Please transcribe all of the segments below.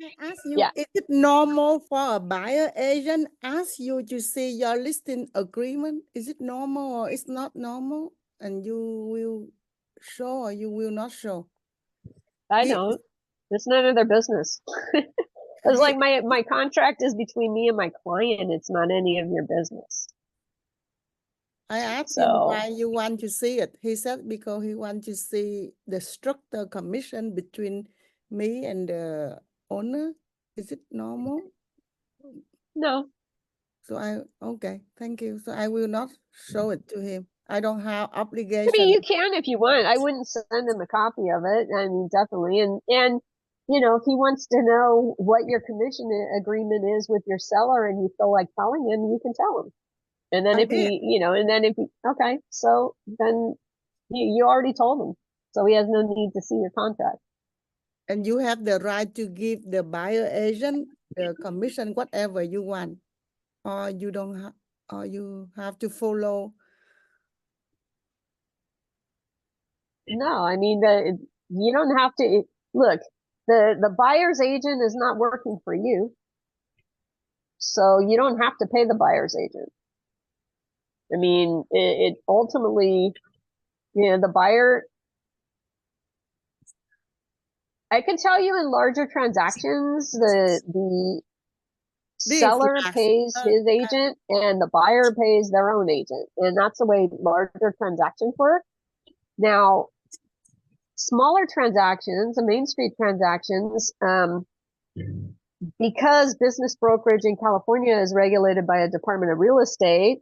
I ask you, Yeah. is it normal for a buyer agent ask you to see your listing agreement? Is it normal or it's not normal? And you will show or you will not show? I He, don't. It's none of their business. It's he, like my contract is between me and my client. It's not any of your business. I asked him So why you want to see it. He said because he want to see the structure commission between me and the owner. Is it normal? no. So okay, thank you. So I will not show it to him. I don't have I obligation. mean, you can if you want. I wouldn't send him a copy of it. I mean, definitely. And if he wants to know what your commission agreement is with your seller and you feel like telling him, you can tell him. And then I if did. okay, so then you already told him. So he has no need to see your contract. And you have the right to give the buyer agent the commission, whatever you want, or you don't have, or you have to follow. No, I mean, you don't have to look. The buyer's agent is not working for you, so you don't have to pay the buyer's agent. I mean, it ultimately, the buyer. I can tell you in larger transactions, the This seller last, pays his agent and the buyer pays their own agent, and that's the way larger transactions work. Now, smaller transactions, the Main Street transactions, because business brokerage in California is regulated by a Department of Real Estate,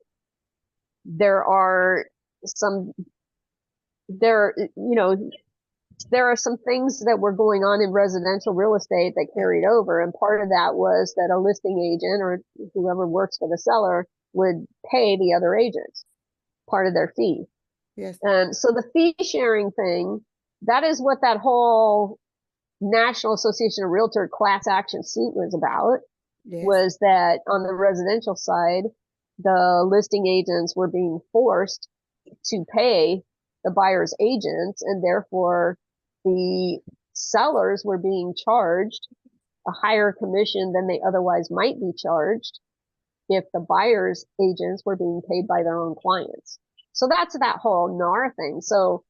there are some there some things that were going on in residential real estate that carried over, and part of that was that a listing agent or whoever works for the seller would pay the other agents part of their fee. yes, So the fee sharing thing, that is what that whole National Association of Realtor class action suit was about. yes, Was that on the residential side, the listing agents were being forced to pay the buyer's agents, and therefore the sellers were being charged a higher commission than they otherwise might be charged if the buyer's agents were being paid by their own clients. So that's that whole NAR thing. So,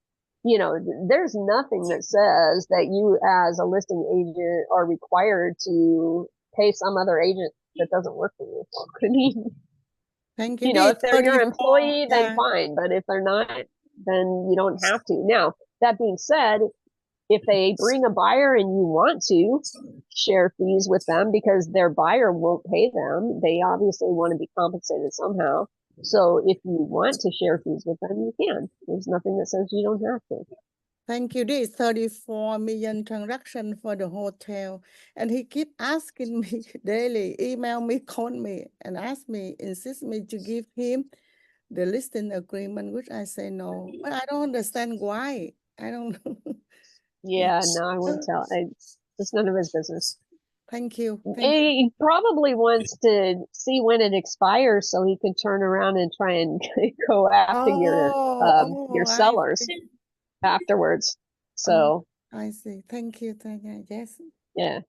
there's nothing that says that you as a listing agent are required to pay some other agent that doesn't work for you. I mean, thank you. if they're your 34, employee, then fine. But if they're not, then you don't have to. Now, that being said, if they bring a buyer and you want to share fees with them because their buyer won't pay them, they obviously want to be compensated somehow. So if you want to share fees with them, you can. There's nothing that says you don't have to. Thank you. This 34 million transaction for the hotel. And he keep asking me daily, email me, call me, and ask me, insist me to give him the listing agreement, which I say no. But I don't understand why. I don't know. Yeah, no, I won't tell. It's none of his business. Thank you. Thank you. He probably wants to see when it expires so he can turn around and try and go after your sellers afterwards. So I see. Thank you. Thank you. Yes. yeah.